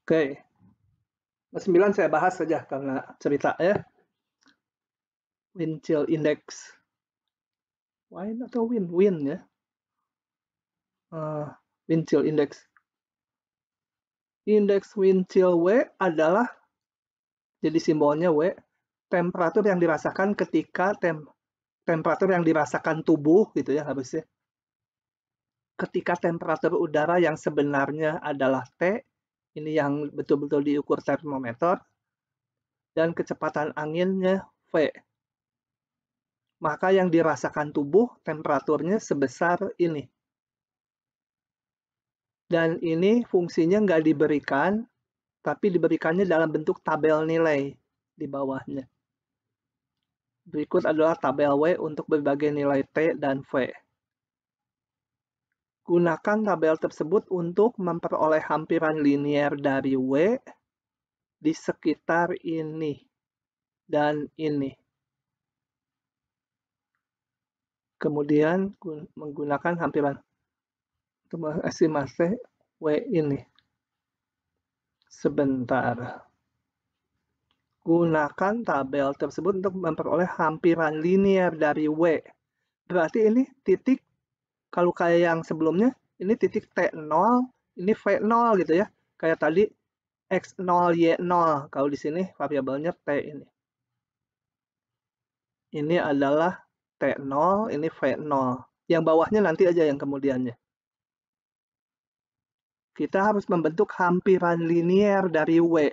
Oke. 9 saya bahas saja karena cerita ya. Wind chill index. Wind atau wind? Wind ya. Wind chill index. Indeks wind chill W adalah, jadi simbolnya W, temperatur yang dirasakan ketika temperatur yang dirasakan tubuh gitu ya harusnya. Ketika temperatur udara yang sebenarnya adalah T, ini yang betul-betul diukur termometer, dan kecepatan anginnya V. Maka yang dirasakan tubuh temperaturnya sebesar ini. Dan ini fungsinya nggak diberikan, tapi diberikannya dalam bentuk tabel nilai di bawahnya. Berikut adalah tabel W untuk berbagai nilai T dan V. Gunakan tabel tersebut untuk memperoleh hampiran linier dari W di sekitar ini dan ini. Kemudian menggunakan hampiran untuk mengestimasi W ini. Sebentar. Gunakan tabel tersebut untuk memperoleh hampiran linier dari W. Berarti ini titik, kalau kayak yang sebelumnya, ini titik T0, ini V0 gitu ya. Kayak tadi X0, Y0. Kalau di sini variabelnya T ini. Ini adalah T0, ini V0. Yang bawahnya nanti aja yang kemudiannya. Kita harus membentuk hampiran linier dari W.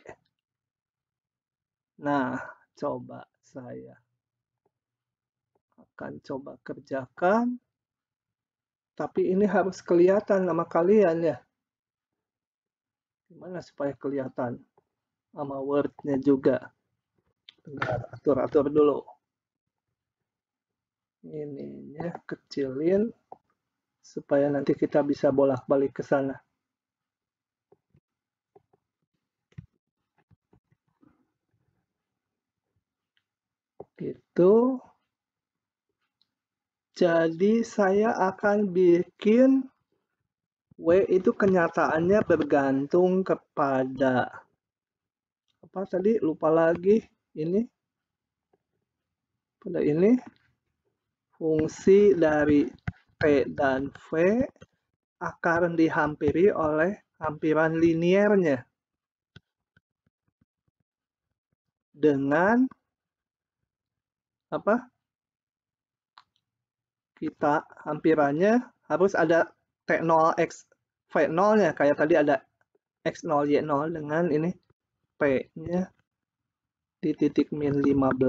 Nah, coba saya akan coba kerjakan. Tapi ini harus kelihatan sama kalian ya. Gimana supaya kelihatan sama Word-nya juga. Bentar, atur-atur dulu. Ininya kecilin supaya nanti kita bisa bolak-balik ke sana. Gitu. Jadi saya akan bikin W itu kenyataannya bergantung kepada apa tadi, lupa lagi ini. Pada ini fungsi dari T dan V akan dihampiri oleh hampiran liniernya dengan apa? Kita hampirannya harus ada T0 X V0-nya, kayak tadi ada X0 Y0 dengan ini P-nya di titik min 15,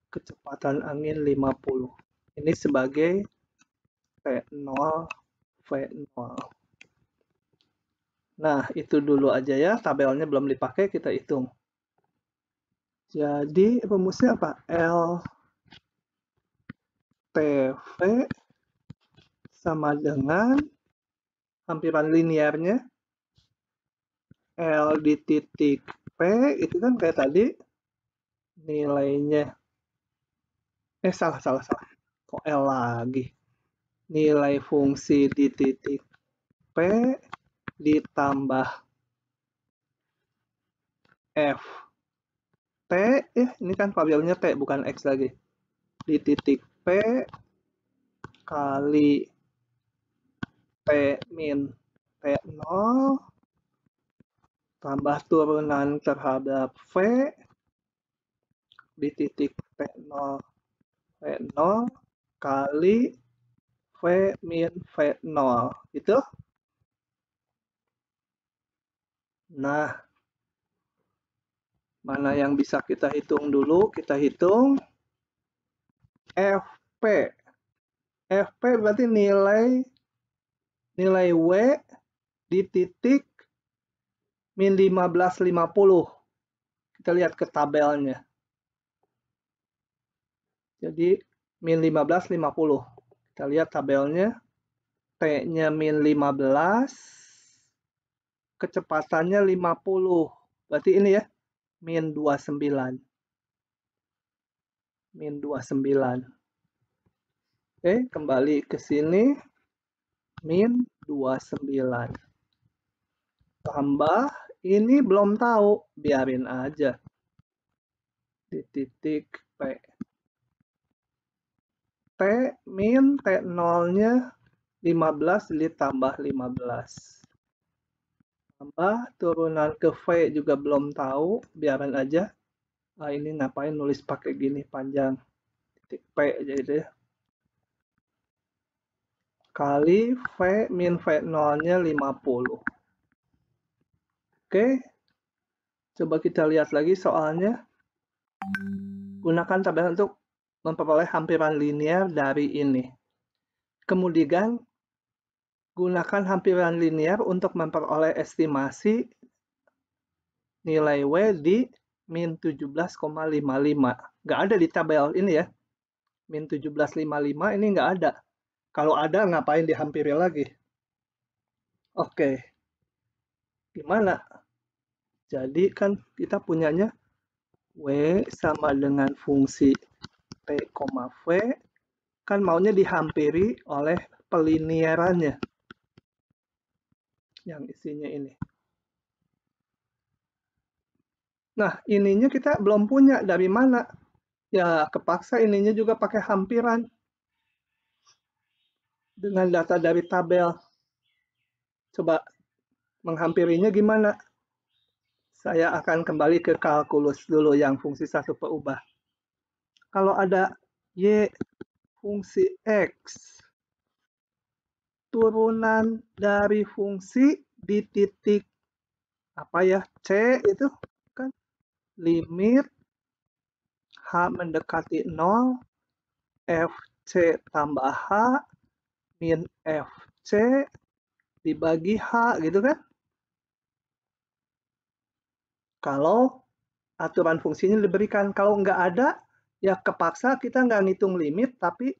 kecepatan angin 50. Ini sebagai T0 V0. Nah, itu dulu aja ya, tabelnya belum dipakai, kita hitung. Jadi rumusnya apa? L TV sama dengan hampiran liniernya L di titik P, itu kan kayak tadi nilainya. Salah. Kok L lagi? Nilai fungsi di titik P ditambah F. T, ini kan variabelnya T, bukan X lagi. Di titik P kali T min T0 tambah turunan terhadap V di titik T0 V0 kali V min V0 gitu. Nah, mana yang bisa kita hitung dulu? Kita hitung FP. FP berarti nilai W di titik min 1550. Kita lihat ke tabelnya. Jadi min 1550. Kita lihat tabelnya. T-nya min 15. Kecepatannya 50. Berarti ini ya. Min 29. Min 29. Oke, kembali ke sini. Min 29. tambah, ini belum tahu, biarin aja. Di titik P. T min T0-nya 15 ditambah 15. Tambah turunan ke V juga belum tahu, biarin aja. Ini ngapain nulis pakai gini panjang. Titik P aja gitu ya. Kali V min V0-nya 50. Oke, coba kita lihat lagi soalnya. Gunakan tabel untuk memperoleh hampiran linear dari ini. Kemudian, gunakan hampiran linear untuk memperoleh estimasi nilai W di min 17,55. Nggak ada di tabel ini ya. Min 17,55 ini nggak ada. Kalau ada, ngapain dihampiri lagi? Oke. Gimana? Jadi kan kita punyanya W sama dengan fungsi P, V, kan maunya dihampiri oleh pelinearannya. Yang isinya ini. Nah, ininya kita belum punya. Dari mana? Ya, kepaksa ininya juga pakai hampiran. Dengan data dari tabel. Coba menghampirinya gimana? Saya akan kembali ke kalkulus dulu yang fungsi satu perubah. Kalau ada Y fungsi X, turunan dari fungsi di titik apa ya, C itu kan limit H mendekati 0, FC tambah H, min FC dibagi H gitu kan. Kalau aturan fungsinya diberikan, kalau nggak ada, ya kepaksa kita nggak ngitung limit, tapi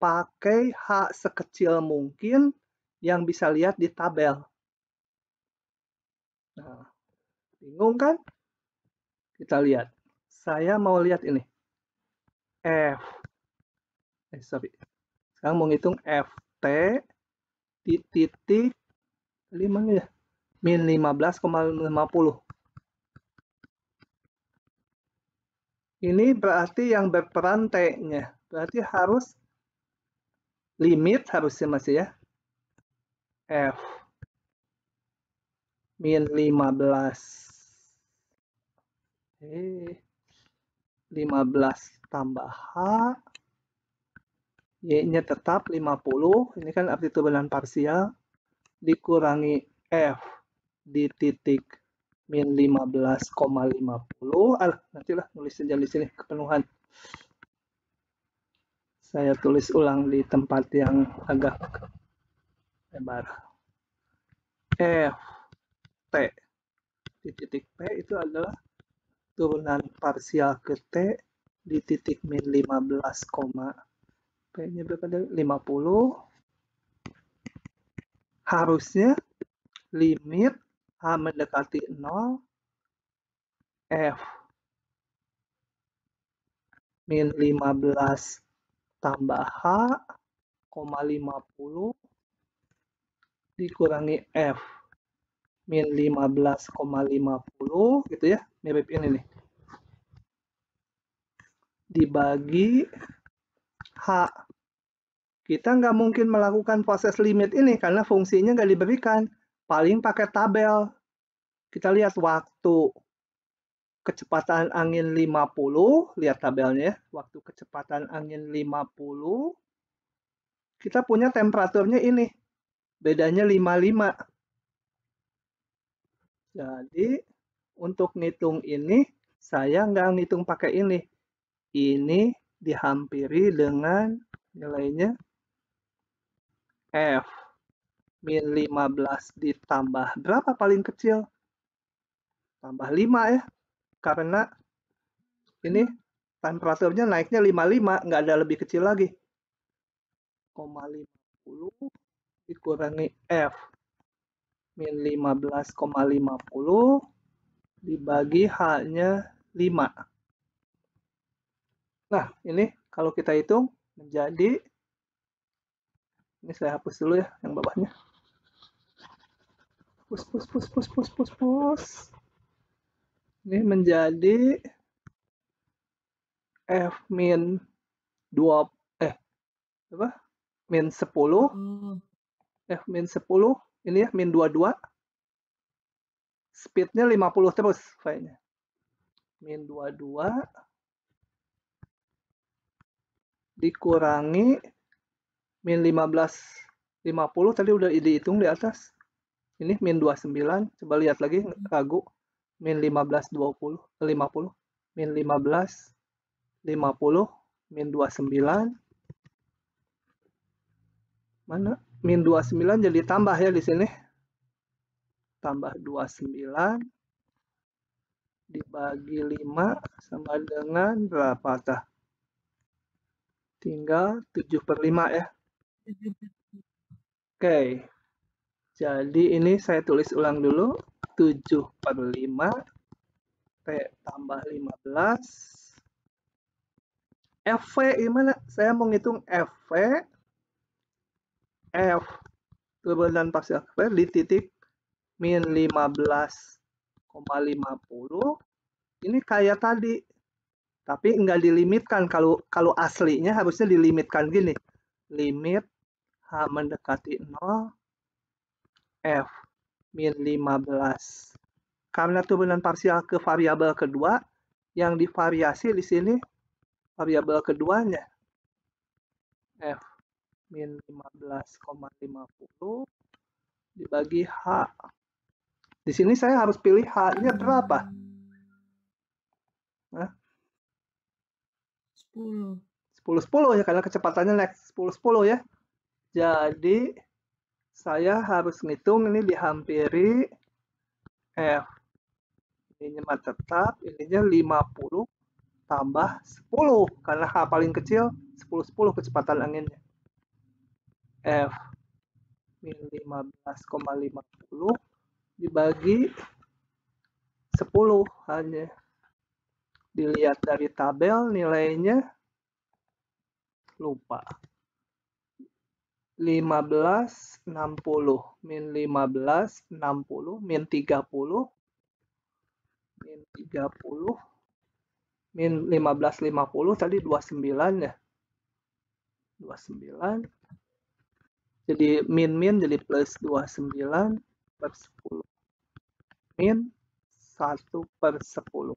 pakai H sekecil mungkin yang bisa lihat di tabel. Nah, bingung kan? Kita lihat. Saya mau lihat ini. F. Sekarang mau ngitung FT di titik 5 ya. Min 15,50. Ini berarti yang berperan T-nya. Berarti harus limit harusnya masih ya. F min 15. 15 tambah H. Y-nya tetap 50. Ini kan arti turunan parsial. Dikurangi F di titik min 15,50. Nantilah nulis saja di sini kepenuhan. Saya tulis ulang di tempat yang agak lebar. F T di titik P itu adalah turunan parsial ke T di titik min 15, P-nya berapa? 50. Harusnya limit H mendekati 0, F min 15 tambah H, 50 dikurangi F min 15,50 gitu ya, mirip ini nih. Dibagi H. Kita nggak mungkin melakukan proses limit ini karena fungsinya nggak diberikan. Paling pakai tabel. Kita lihat waktu kecepatan angin 50, lihat tabelnya, waktu kecepatan angin 50, kita punya temperaturnya ini, bedanya 55. Jadi, untuk ngitung ini, saya nggak ngitung pakai ini. Ini dihampiri dengan nilainya F min 15 ditambah berapa paling kecil? Tambah 5 ya. Karena ini temperaturnya naiknya 55, nggak ada lebih kecil lagi. 50 dikurangi F min 15,50 dibagi H-nya 5. Nah, ini kalau kita hitung menjadi, ini saya hapus dulu ya yang bawahnya. Ini menjadi F min 2, apa? Min 10. F min 10, ini ya, min 22. Speednya 50 terus V-nya. Min 22 dikurangi min 1550 tadi udah dihitung di atas. Ini min 29, coba lihat lagi, ragu. Min 1520, 50, min 15, 50, min 29. Mana? Min 29 jadi tambah ya di sini. Tambah 29 dibagi 5 sama dengan berapa tah? Tinggal 7/5 ya. Oke. Jadi ini saya tulis ulang dulu. 7/5 T tambah 15. FV gimana? Saya mau ngitung FV. F turunan parsial V di titik min 15,50. Ini kayak tadi. Tapi nggak dilimitkan. Kalau aslinya harusnya dilimitkan gini. Limit H mendekati 0. F min 15. Karena turunan parsial ke variabel kedua, yang divariasi di sini variabel keduanya. F min 15,50 dibagi H. Di sini saya harus pilih H-nya berapa? Nah, 10/10 ya, karena kecepatannya naik 10/10 ya. Jadi saya harus ngitung ini dihampiri F. Ininya mah tetap, ininya 50 tambah 10. Karena H paling kecil, 10/10 kecepatan anginnya. F min 15,50 dibagi 10 hanya. Dilihat dari tabel nilainya lupa. 1560 min 15 60 min 30 min 30 min 1550 tadi 29 ya. 29 jadi min jadi plus 29 per 10 min 1/10.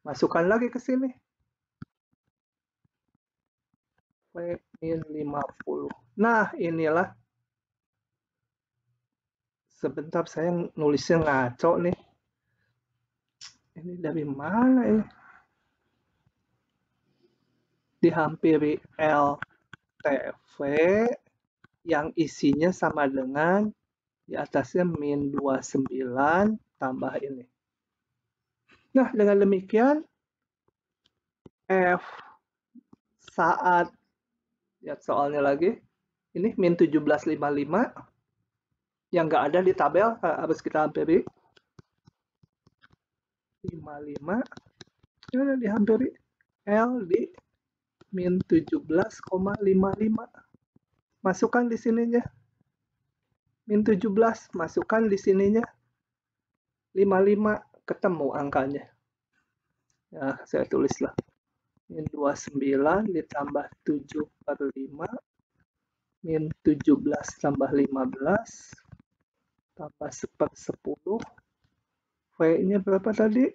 Masukkan lagi ke sini. V min 50. Nah, inilah. Sebentar, saya nulisnya ngaco nih. Ini dari mana ini? Dihampiri LTV yang isinya sama dengan di atasnya min 29 tambah ini. Nah, dengan demikian F saat, lihat soalnya lagi, ini min 1755 yang nggak ada di tabel, harus kita hampiri. 55 ya, dihampiri L di min 17,55. Masukkan di sininya. Min 17, masukkan di sininya. 55, ketemu angkanya. Ya, saya tulislah. Min 29 ditambah 7/5. Min 17 tambah 15. Tambah 1/10. V-nya berapa tadi?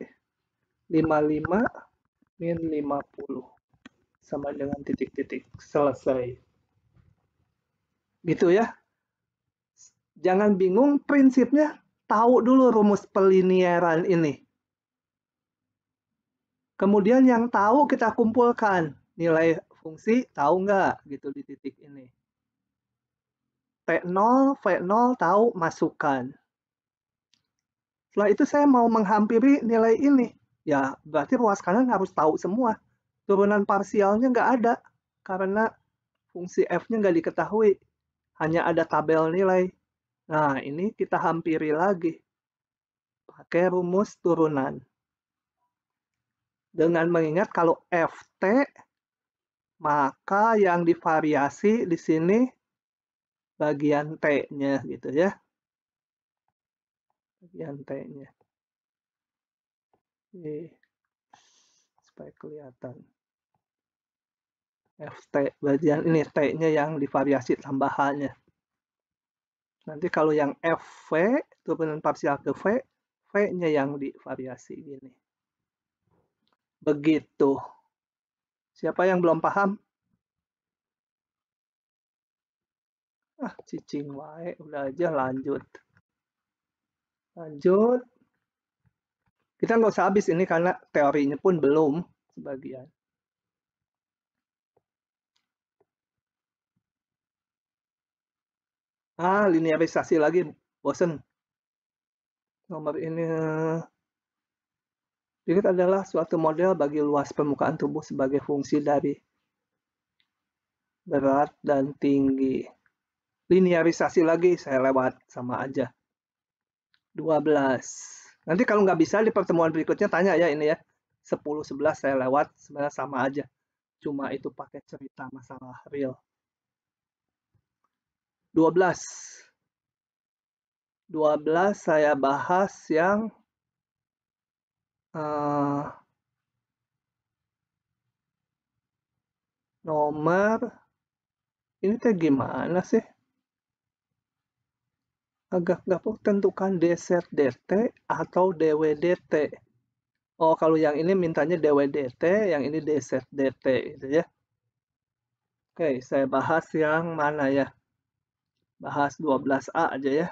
55 min 50. Sama dengan titik-titik. Selesai. Gitu ya. Jangan bingung, prinsipnya tahu dulu rumus peliniaran ini. Kemudian yang tahu kita kumpulkan. Nilai fungsi tahu nggak gitu di titik ini. T0, V0 tahu, masukkan. Setelah itu saya mau menghampiri nilai ini. Ya, berarti ruas kanan harus tahu semua. Turunan parsialnya nggak ada. Karena fungsi F-nya nggak diketahui. Hanya ada tabel nilai. Nah, ini kita hampiri lagi. Pakai rumus turunan. Dengan mengingat kalau FT, maka yang divariasi di sini bagian T-nya gitu ya. bagian T-nya. Supaya kelihatan. FT, bagian ini T-nya yang divariasi tambahannya. Nanti kalau yang FV, turunan parsial ke V, V-nya yang divariasi gini. Begitu. Siapa yang belum paham? Cicing wae, udah aja lanjut. Lanjut. Kita nggak usah habis ini karena teorinya pun belum sebagian. Linearisasi lagi, bosen. Nomor ini. Dikit adalah suatu model bagi luas permukaan tubuh sebagai fungsi dari berat dan tinggi. Linearisasi lagi, saya lewat, sama aja. 12. Nanti kalau nggak bisa di pertemuan berikutnya tanya ya ini ya. 10, 11 saya lewat, sebenarnya sama aja. Cuma itu pakai cerita masalah real. 12 saya bahas yang nomor ini teh gimana sih? Agak gampang, tentukan DZDT atau DWDT. Oh, kalau yang ini mintanya DWDT, yang ini DZDT gitu ya. Oke, saya bahas yang mana ya? Bahas 12A aja ya.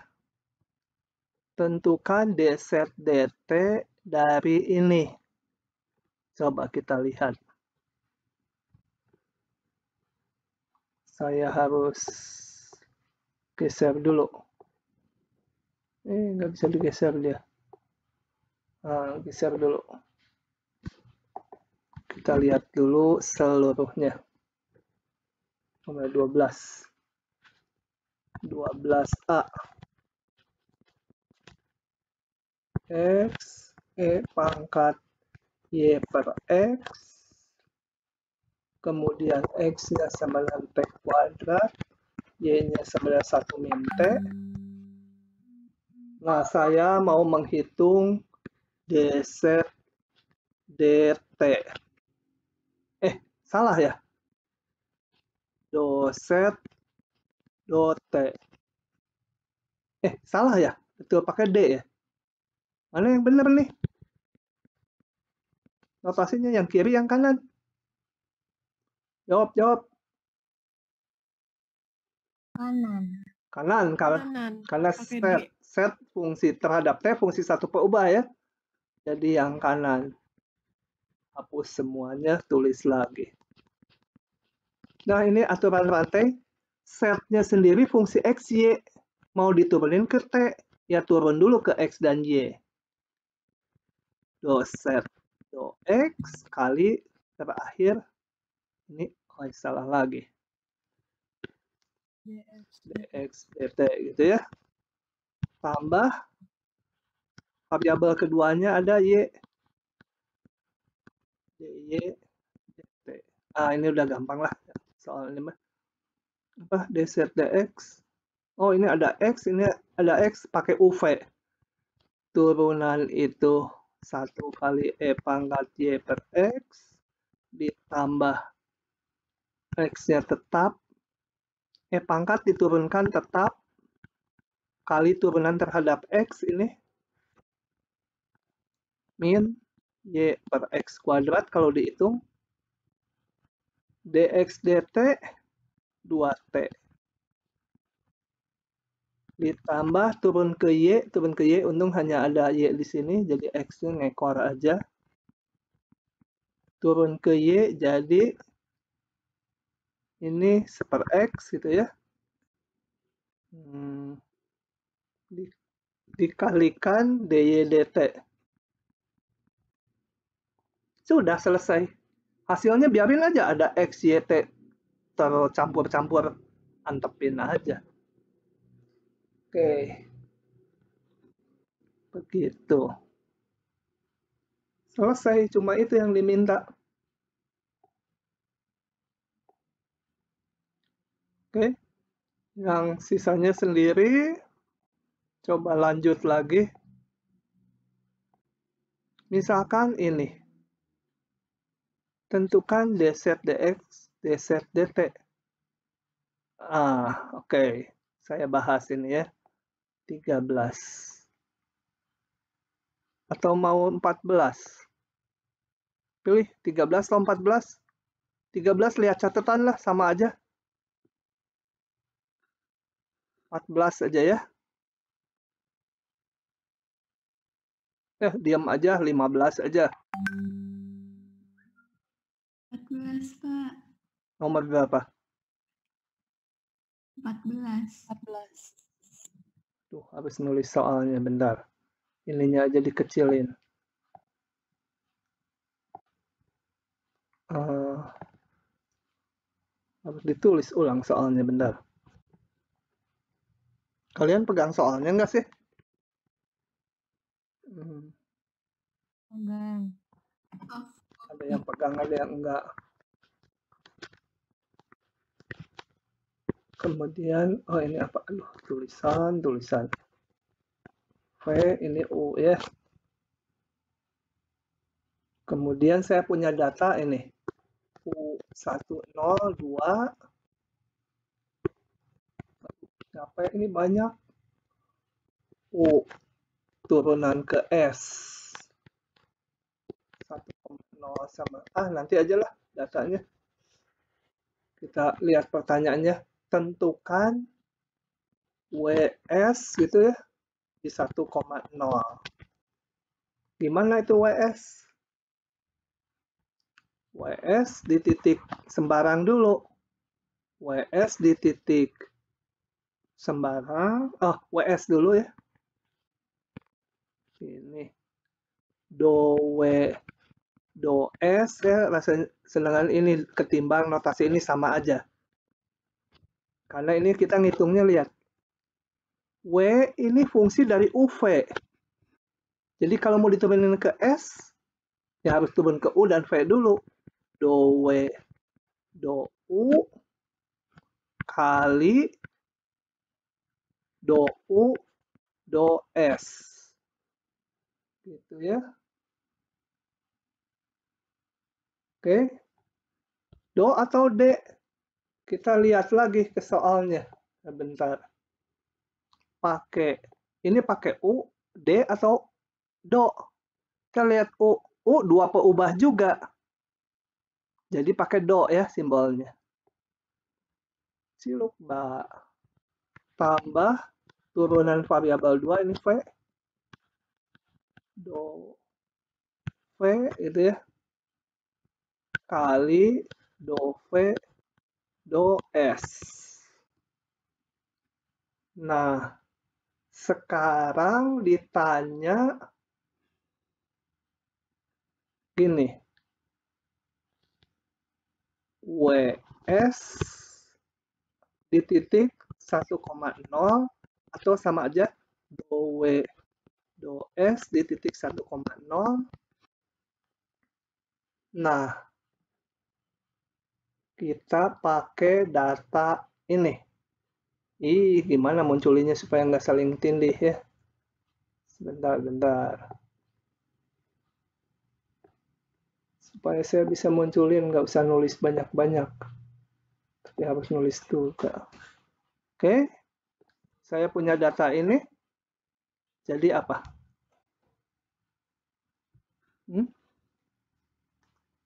Tentukan DZDT dari ini. Coba kita lihat. Saya harus geser dulu. Nggak bisa digeser dia. Geser dulu. Kita lihat dulu seluruhnya. Nomor 12. 12A. X, E pangkat Y per X. Kemudian X-nya sama dengan T kuadrat. Y-nya sama dengan 1 min T. Nah, saya mau menghitung dz dt. Salah ya? Doset dot. Salah ya? Betul pakai D ya? Mana yang benar nih? Notasinya yang kiri, yang kanan? Jawab. Kanan. Karena set fungsi terhadap T, fungsi satu perubah ya. Jadi yang kanan. Hapus semuanya, tulis lagi. Nah, ini aturan rantai. Setnya sendiri fungsi X, Y. Mau diturunin ke T, ya turun dulu ke X dan Y. Do set do X kali terakhir. Ini salah lagi. Dx dt gitu ya. Tambah variabel keduanya ada Y. dy dt. Ini udah gampang lah soal ini mah. Dz dx. Oh, ini ada X, ini ada X pakai UV. Turunan itu 1 kali E pangkat Y per X ditambah X-nya tetap. E pangkat diturunkan tetap kali turunan terhadap X ini min Y per X kuadrat kalau dihitung. Dx dt 2T. Ditambah turun ke Y untung hanya ada Y di sini, jadi X-nya ngekor aja. Turun ke Y jadi ini seper X gitu ya. Dikalikan dy dt. Sudah selesai. Hasilnya biarin aja ada X, Y, T tercampur-campur. Antepin aja. Oke. Begitu. Selesai, cuma itu yang diminta. Oke. Yang sisanya sendiri, coba lanjut lagi. Misalkan ini, tentukan dz dx, dz dt. Oke. Saya bahas ini ya. 13. Atau mau 14? Pilih 13 atau 14? 13 lihat catatan lah, sama aja. 14 aja ya. Diam aja, 15 aja. 14, Pak. Nomor berapa? 14. Tuh, habis nulis soalnya, bentar. Ininya aja dikecilin. Harus ditulis ulang soalnya, bentar. Kalian pegang soalnya nggak sih? Pegang. Ada yang pegang, ada yang enggak. Kemudian, ini apa? Aduh, tulisan. V, ini U ya. Kemudian saya punya data ini. U102. Capek ini banyak. U turunan ke S. 1,0 sama. Nanti aja lah datanya. Kita lihat pertanyaannya. Tentukan WS gitu ya. Di 1,0. Gimana itu WS? WS di titik sembarang dulu. WS di titik sembarang. WS dulu ya. Ini. Do S ya, rasa senangan ini ketimbang notasi ini sama aja. Karena ini kita ngitungnya lihat. W ini fungsi dari UV. Jadi kalau mau diturunin ke S, ya harus turun ke U dan V dulu. Do W, do U, kali do U, do S. Gitu ya. Oke. Do atau D? Kita lihat lagi ke soalnya. Bentar. Ini pakai U, D atau do? Kita lihat U. U dua peubah juga. Jadi pakai do ya simbolnya. Ciluk ba. Tambah turunan variabel 2 ini V. Do V itu ya. Kali do V do S. Nah, sekarang ditanya gini. WS di titik 1,0 atau sama aja do W do S di titik 1,0. Nah, kita pakai data ini. Gimana munculinnya supaya nggak saling tindih ya. Sebentar. Supaya saya bisa munculin, nggak usah nulis banyak-banyak. Tapi harus nulis dulu. Oke, saya punya data ini. Jadi apa?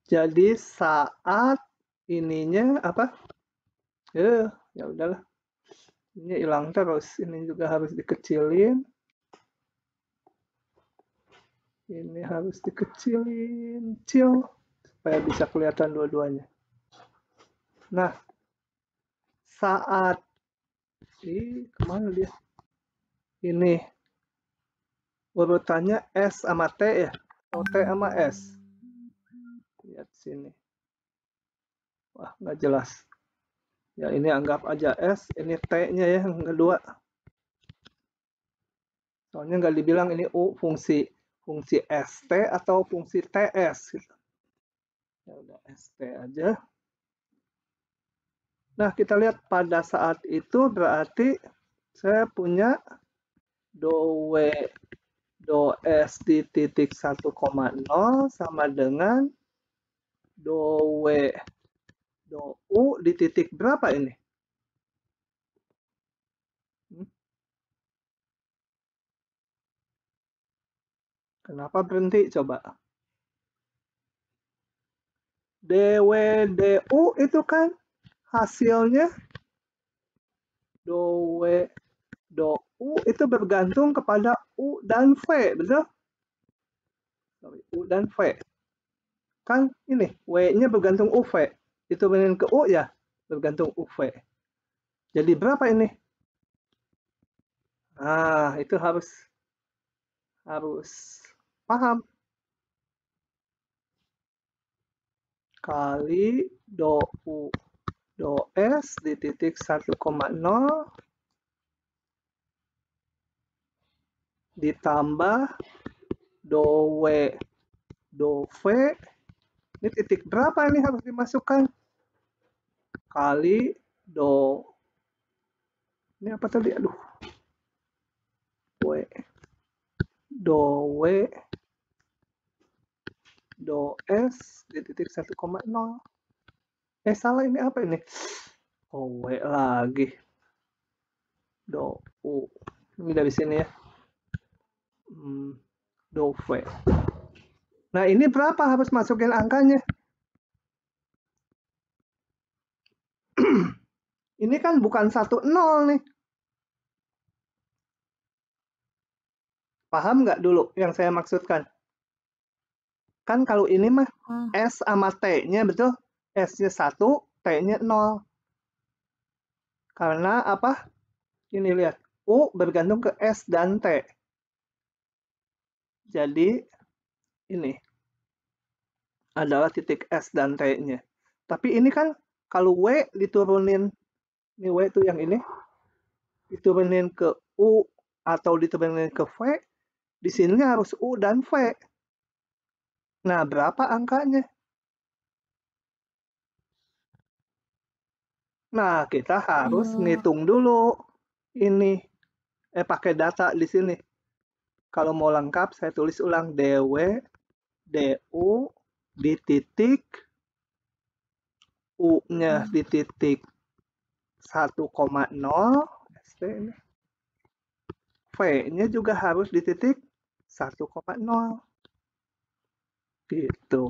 Jadi saat ininya apa? Ya udahlah. Ini hilang terus. Ini juga harus dikecilin. Ini harus dikecilin, supaya bisa kelihatan dua-duanya. Nah, saat kemana dia? Ini urutannya S sama T ya, atau T sama S. Lihat sini. Wah, nggak jelas. Ya, ini anggap aja S, ini T-nya ya, yang kedua. Soalnya nggak dibilang ini U fungsi ST atau fungsi TS. Gitu. Ya udah ST aja. Nah, kita lihat pada saat itu berarti saya punya do W do S di titik 1,0 sama dengan do W do U di titik berapa ini? Kenapa berhenti coba? DW DU itu kan hasilnya do W do U itu bergantung kepada U dan V, betul? U dan V. Kan ini, W-nya bergantung UV. Itu benar ke U ya, bergantung UV. Jadi berapa ini? Nah, itu harus paham. Kali do U do S di titik 1,0 ditambah do W do V. Ini titik berapa ini harus dimasukkan? Kali do. Ini apa tadi? Aduh. W. Do W do S di titik 1,0. Salah ini apa ini? Oh, W lagi. Do U. Ini dari sini ya. Do V. Nah, ini berapa harus masukin angkanya? Ini kan bukan 1,0 nih. Paham nggak dulu yang saya maksudkan? Kan kalau ini mah S sama T-nya, betul? S-nya 1, T-nya 0. Karena apa? Ini lihat. U bergantung ke S dan T. Jadi, ini adalah titik S dan T-nya. Tapi ini kan kalau W diturunin, ini W itu yang ini, diturunin ke U atau diturunin ke V, di sini harus U dan V. Nah, berapa angkanya? Nah, kita harus ngitung dulu ini. Pakai data di sini. Kalau mau lengkap, saya tulis ulang DW, DU di titik, U-nya di titik 1,0, ST ini. V-nya juga harus di titik 1,0. Gitu.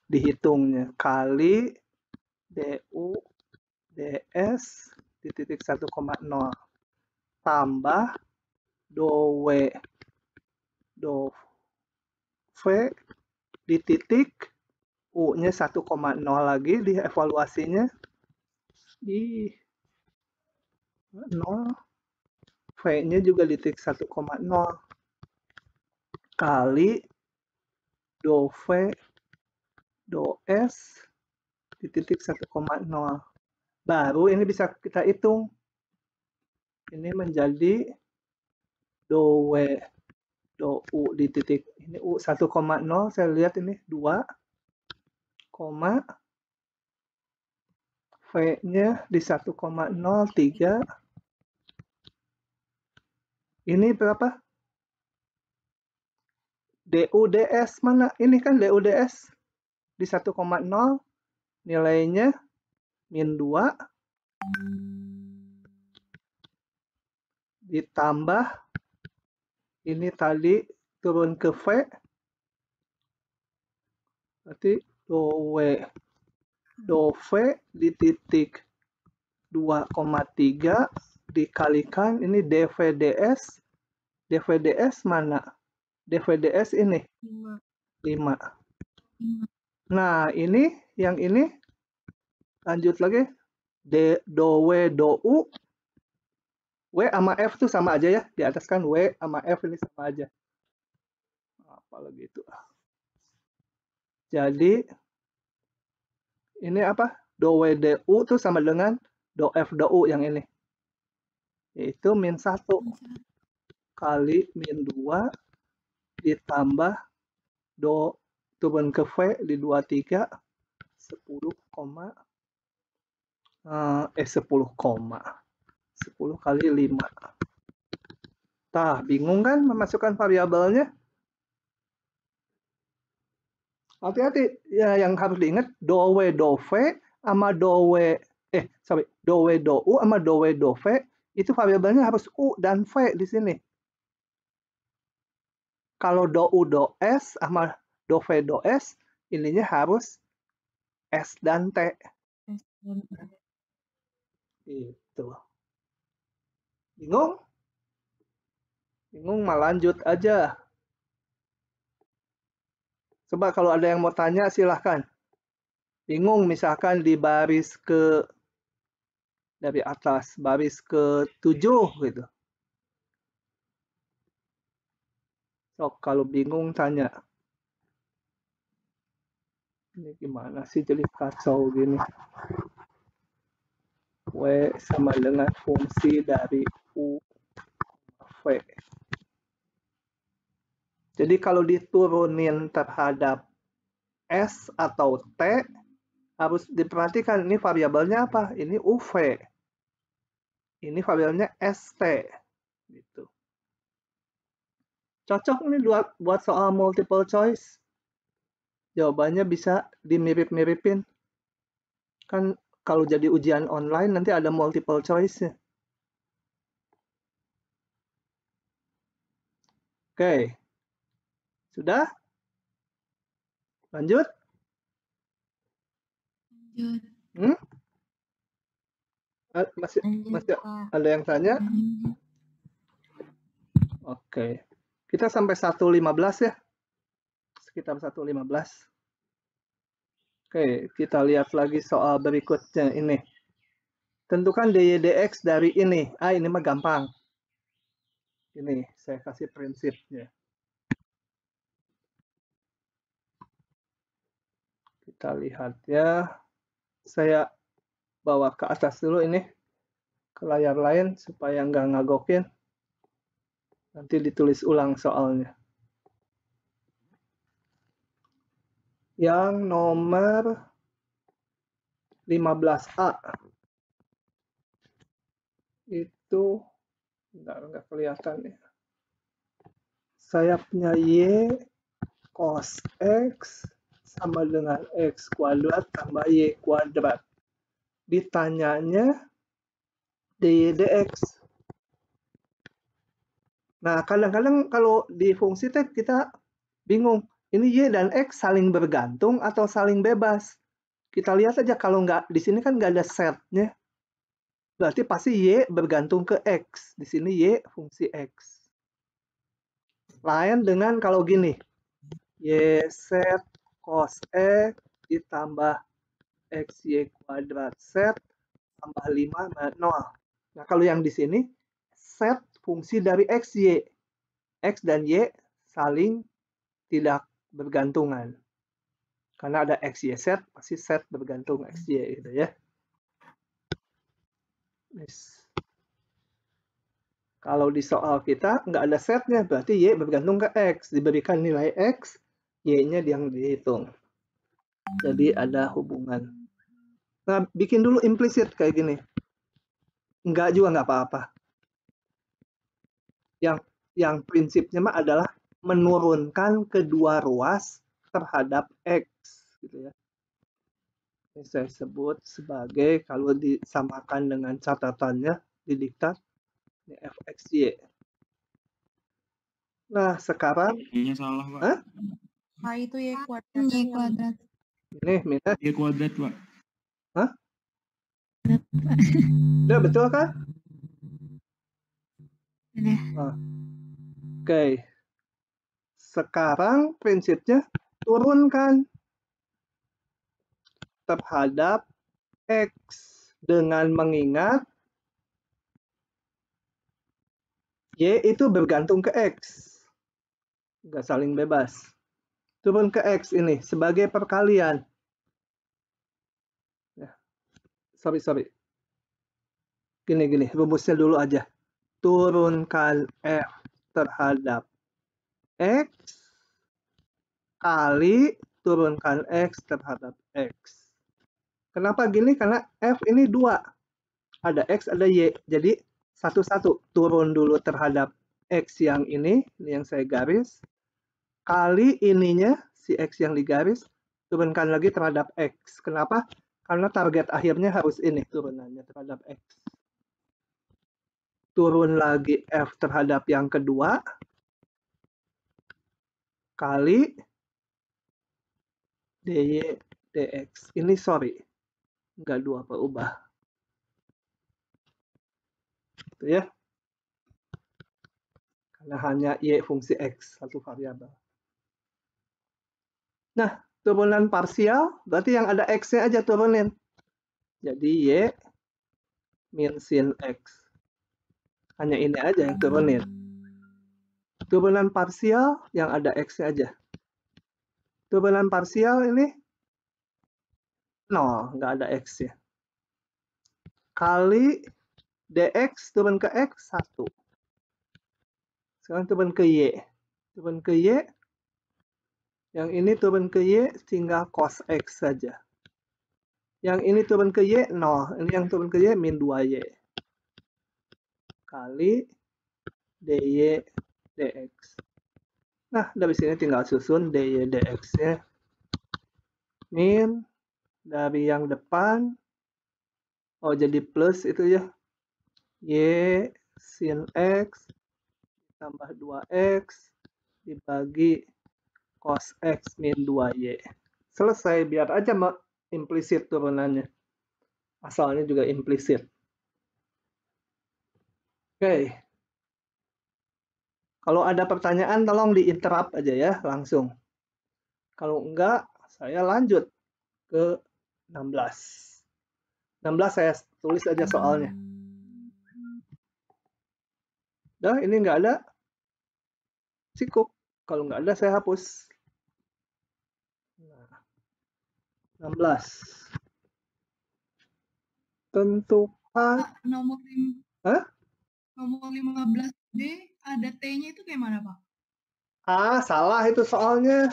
Dihitungnya. Kali DU, DS di titik 1,0. Tambah do W, do V di titik U-nya 1,0 lagi di evaluasinya di 0. V-nya juga di titik 1,0 kali do V do S di titik 1,0. Baru ini bisa kita hitung. Ini menjadi do W do U di titik ini U 1,0, saya lihat ini 2, V-nya di 1,03. Ini berapa? DUDS mana? Ini kan DUDS di 1,0, nilainya min 2 ditambah ini tadi turun ke V, berarti do W do V di titik 2,3 dikalikan ini DVDS. DVDS mana? DVDS ini 5. Nah, ini yang ini lanjut lagi do W do U. W sama F tuh sama aja ya. Di atas kan W sama F ini sama aja. Apalagi itu. Jadi ini apa? Do W do U tuh sama dengan do F do U yang ini. Yaitu min 1 kali min 2 ditambah do turun ke V di 23 10 kali 5 Nah, bingung kan memasukkan variabelnya? Hati-hati, ya yang harus diingat dowe dove sama dowe dowe dou sama dowe dove itu variabelnya harus u dan v di sini. Kalau dou does sama dove does ininya harus s dan t. Itu. Bingung? Bingung mah lanjut aja. Coba kalau ada yang mau tanya silahkan. Bingung misalkan di baris dari atas, baris ke-7 gitu. So, kalau bingung tanya. Ini gimana sih jadi kacau gini. W sama dengan fungsi dari U V. Jadi kalau diturunin terhadap S atau T, harus diperhatikan ini variabelnya apa? Ini UV. Ini variabelnya ST. Gitu. Cocok nih buat soal multiple choice. Jawabannya bisa dimirip-miripin. Kan kalau jadi ujian online nanti ada multiple choice-nya. Oke. Sudah? Lanjut? Lanjut. Masih ada yang tanya? Oke. Kita sampai 1.15 ya. Sekitar 1.15. Oke, kita lihat lagi soal berikutnya ini. Tentukan dy dx dari ini. Ini mah gampang. Ini saya kasih prinsipnya. Kita lihat ya. Saya bawa ke atas dulu ini. Ke layar lain supaya nggak ngagokin. Nanti ditulis ulang soalnya. Yang nomor 15A. Itu nggak kelihatan ya. Sayapnya Y cos X sama dengan X kuadrat tambah Y kuadrat. Ditanyanya dy dx. Nah, kadang-kadang kalau di fungsi T kita bingung. Ini Y dan X saling bergantung atau saling bebas? Kita lihat aja kalau nggak, di sini kan nggak ada setnya. Berarti pasti Y bergantung ke X. Di sini Y fungsi X. Lain dengan kalau gini. Y set cos X ditambah XY kuadrat set tambah 5 0. Nah, kalau yang di sini set fungsi dari XY. X dan Y saling tidak bergantungan. Karena ada XY set, pasti set bergantung XY gitu ya. Kalau di soal kita nggak ada setnya, berarti Y bergantung ke X. Diberikan nilai X, Y-nya yang dihitung. Jadi ada hubungan. Nah, bikin dulu implisit kayak gini. Enggak juga nggak apa-apa. Yang prinsipnya mah adalah menurunkan kedua ruas terhadap X. Gitu ya. Ini saya sebut sebagai kalau disamakan dengan catatannya di diktat ini fxy. Nah, sekarang ini salah, Pak. Hah? itu Y kuadrat. Y kuadrat. Ini minus Y kuadrat, Pak. Hah? Udah betul kan? Udah. Nah. Oke. Sekarang prinsipnya turunkan terhadap X dengan mengingat Y itu bergantung ke X. Nggak saling bebas. Turun ke X ini sebagai perkalian. Ya. Sorry. Gini, rumusnya dulu aja. Turunkan F terhadap X kali turunkan X terhadap X. Kenapa gini? Karena F ini 2. Ada X, ada Y. Jadi, satu-satu turun dulu terhadap X yang ini yang saya garis, kali ininya, si X yang digaris, turunkan lagi terhadap X. Kenapa? Karena target akhirnya harus ini turunannya terhadap X. Turun lagi F terhadap yang kedua, kali dy dx. Ini sorry, nggak dua berubah. Itu ya. Karena hanya y fungsi x, satu variabel. Nah, turunan parsial, berarti yang ada x-nya aja turunin. Jadi y min sin x. Hanya ini aja yang turunin. Turunan parsial yang ada x-nya aja. Turunan parsial ini 0, nggak ada x-nya. Kali dx turun ke x 1. Sekarang turun ke y. Turun ke y. Yang ini turun ke y tinggal cos x saja. Yang ini turun ke y 0. Ini yang turun ke y min 2y. Kali dy dx. Nah, dari sini tinggal susun dy dx-nya. Min dari yang depan. Oh, jadi plus itu ya. Y sin x tambah 2x dibagi cos x min 2y. Selesai, biar aja implisit turunannya. Asalnya juga implisit. Oke. Kalau ada pertanyaan tolong di-interrupt aja ya, langsung. Kalau enggak, saya lanjut ke 16. 16 saya tulis aja soalnya. Dah, ini enggak ada. Cukup. Kalau enggak ada, saya hapus. Nah, 16. Tentukan. Nomor Hah? Nomor 15B ada T-nya itu kayak mana, Pak? Ah, salah itu soalnya.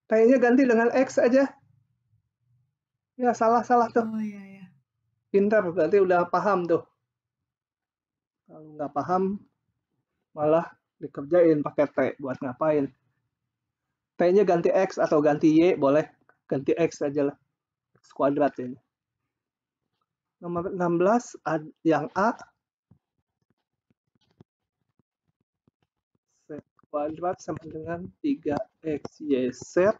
T-nya ganti dengan X aja. Ya, salah-salah tuh. Oh iya ya. Pintar, berarti udah paham tuh. Kalau nggak paham, malah dikerjain pakai T. Buat ngapain? T-nya ganti X atau ganti Y, boleh. Ganti X aja lah. X kuadrat ini. Nomor 16, yang A. Z kuadrat sama dengan 3XYZ.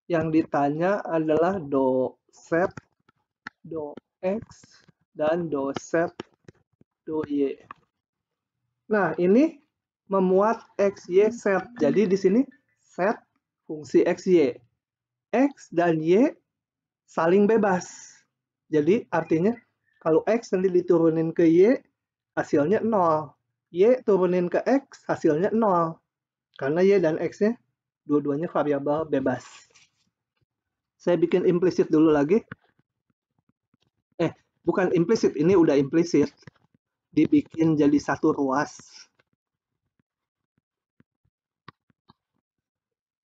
Yang ditanya adalah do Z, do X, dan do Z, do Y. Nah, ini memuat X, Y, Z. Jadi di sini Z fungsi X, Y. X dan Y saling bebas. Jadi artinya kalau X nanti diturunin ke Y, hasilnya 0. Y turunin ke X, hasilnya 0. Karena Y dan X-nya dua-duanya variabel bebas. Saya bikin implisit dulu lagi. Bukan implisit, ini udah implisit. Dibikin jadi satu ruas.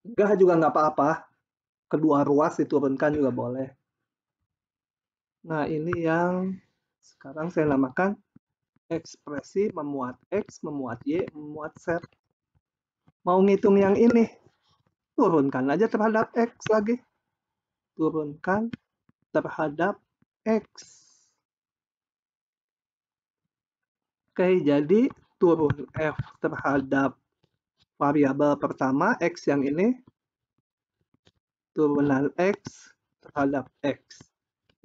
Enggak juga nggak apa-apa. Kedua ruas diturunkan juga boleh. Nah, ini yang sekarang saya namakan ekspresi memuat X, memuat Y, memuat Z. Mau ngitung yang ini, turunkan aja terhadap X lagi. Turunkan terhadap X. Oke, jadi turun F terhadap variabel pertama, X yang ini. Turunan X terhadap X.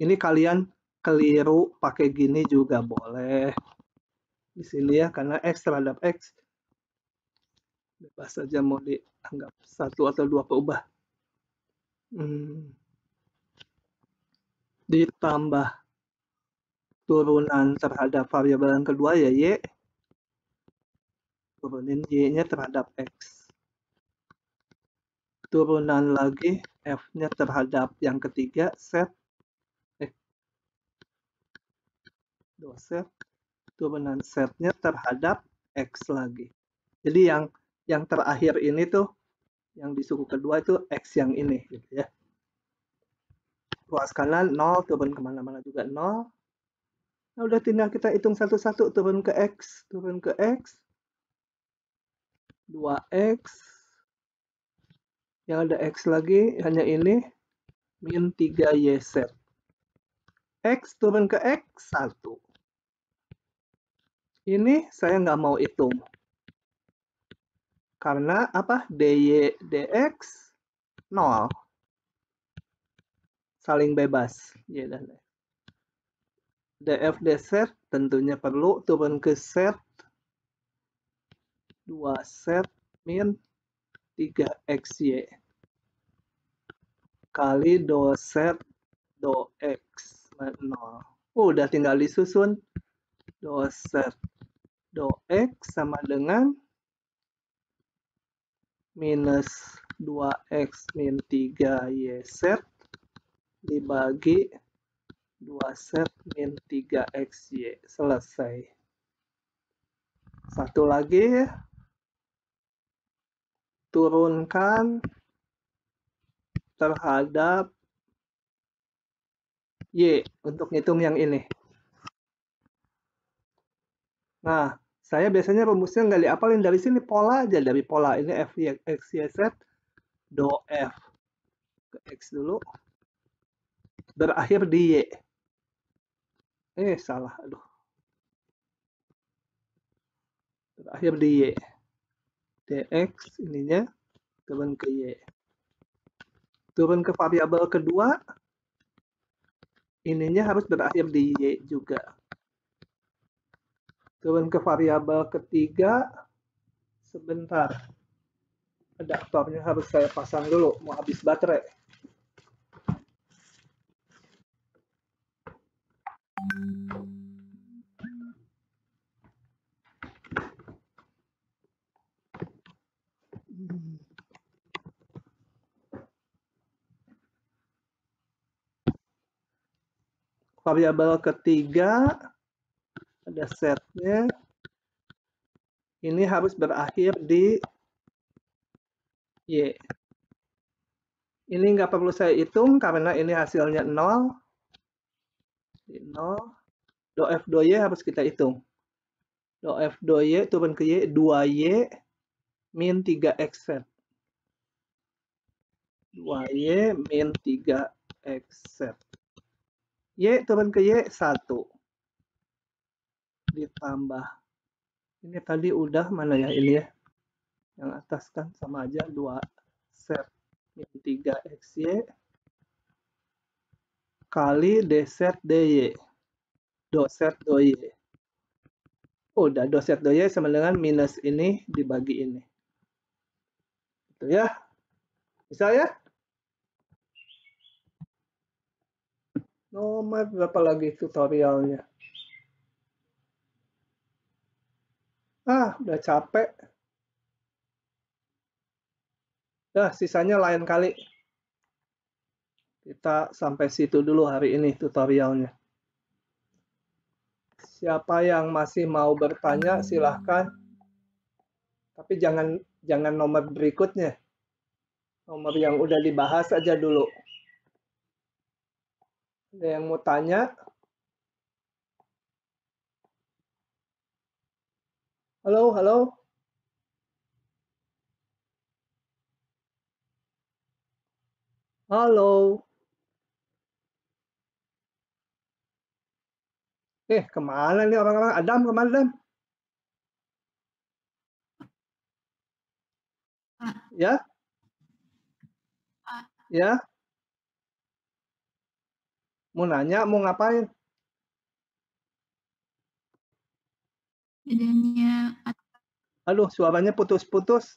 Ini kalian keliru pakai gini juga boleh. Di sini ya, karena X terhadap X. Bebas saja mau dianggap satu atau dua berubah. Ditambah turunan terhadap variabel yang kedua ya Y. Turunin Y-nya terhadap X. Turunan lagi F-nya terhadap yang ketiga, Z. Do Z. Turunan Z-nya terhadap X lagi. Jadi yang terakhir ini tuh, yang di suku kedua itu X yang ini. Gitu ya. Ruas kanan 0, turun kemana-mana juga 0. Nah, udah tinggal kita hitung satu-satu, turun ke X, turun ke X. 2x, yang ada x lagi hanya ini, min 3YZ. X turun ke X, 1. Ini saya nggak mau hitung. Karena apa? DY, DX, 0. Saling bebas. Y dan X. DF, DZ tentunya perlu turun ke Z. 2Z min 3XY. Kali do Z, do X, 0. Udah tinggal disusun. Do Z, do X sama dengan minus 2x min 3YZ dibagi 2Z min 3XY. Selesai. Satu lagi. Turunkan terhadap Y untuk ngitung yang ini. Nah, saya biasanya rumusnya nggak diapalin dari sini, pola aja. Dari pola ini F, X, Y, Z, do F ke X dulu, berakhir di Y. Salah, aduh. Berakhir di Y. DX ininya turun ke Y. Turun ke variabel kedua, ininya harus berakhir di Y juga. Turun ke variabel ketiga, sebentar. Adaptornya harus saya pasang dulu, mau habis baterai. Variabel ketiga, ada setnya. Ini harus berakhir di Y. Ini nggak perlu saya hitung karena ini hasilnya 0. Di 0. Do F do Y harus kita hitung. Do F do Y turun ke Y, 2Y min 3XZ. 2Y min 3XZ. Y turun ke Y, 1. Ditambah. Ini tadi udah, mana ya ini ya? Yang atas kan sama aja, 2Z min 3XY kali DZ DY. Doset do Y. Udah, doset do Y sama dengan minus ini dibagi ini. Itu ya. Bisa ya? Nomor berapa lagi tutorialnya? Ah, udah capek. Dah, sisanya lain kali. Kita sampai situ dulu hari ini tutorialnya. Siapa yang masih mau bertanya, silahkan. Tapi jangan nomor berikutnya. Nomor yang udah dibahas aja dulu. Ada yang mau tanya? Halo, halo. Halo. Kemana nih orang-orang? Adam, kemana Adam? Ya? Ya? Mau nanya, mau ngapain? Bedanya Aduh, suaranya putus-putus.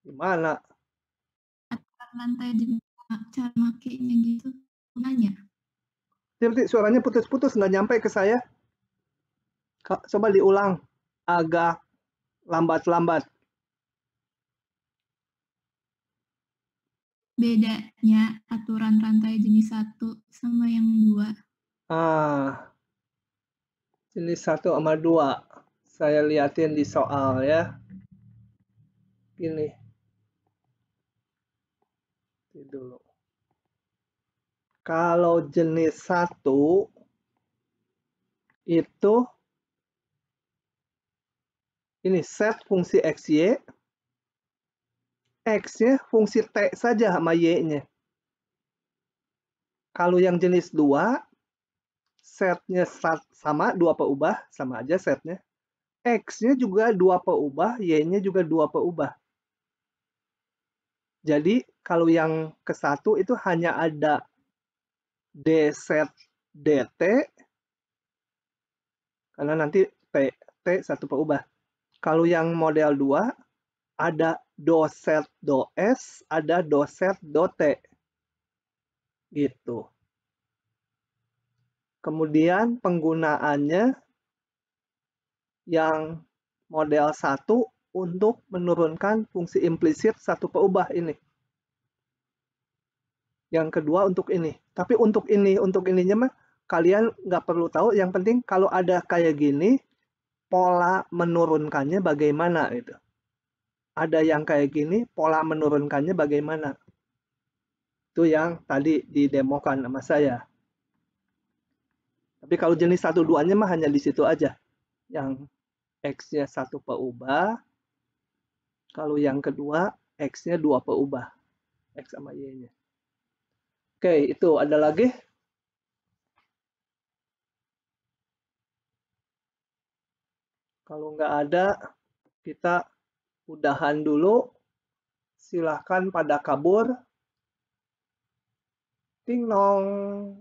Gimana? lantai di cara makainya gitu. Nanya. Suaranya putus-putus, nggak nyampe ke saya. Coba diulang. Agak lambat-lambat. Bedanya aturan rantai jenis 1 sama yang 2. Jenis 1 sama 2. Saya liatin di soal ya. Gini. Ini dulu. Kalau jenis 1 itu Ini set fungsi XY. X-nya fungsi T saja sama Y-nya. Kalau yang jenis 2, setnya sama 2 peubah, sama aja setnya. X-nya juga 2 peubah, Y-nya juga 2 peubah. Jadi kalau yang ke-1 itu hanya ada D set DT, karena nanti T 1 peubah. Kalau yang model 2, ada do set do S, ada do set do T. Gitu. Kemudian penggunaannya yang model 1 untuk menurunkan fungsi implisit 1 peubah ini. Yang kedua untuk ini. Tapi untuk ininya mah kalian nggak perlu tahu. Yang penting kalau ada kayak gini, pola menurunkannya bagaimana gitu. Ada yang kayak gini, pola menurunkannya bagaimana. Itu yang tadi didemokan sama saya. Tapi kalau jenis 1-2-nya mah hanya di situ aja. Yang X-nya 1 peubah. Kalau yang kedua, X-nya 2 peubah. X sama Y-nya. Oke, itu ada lagi? Kalau nggak ada, kita udahan dulu. Silahkan pada kabur. Ting nong.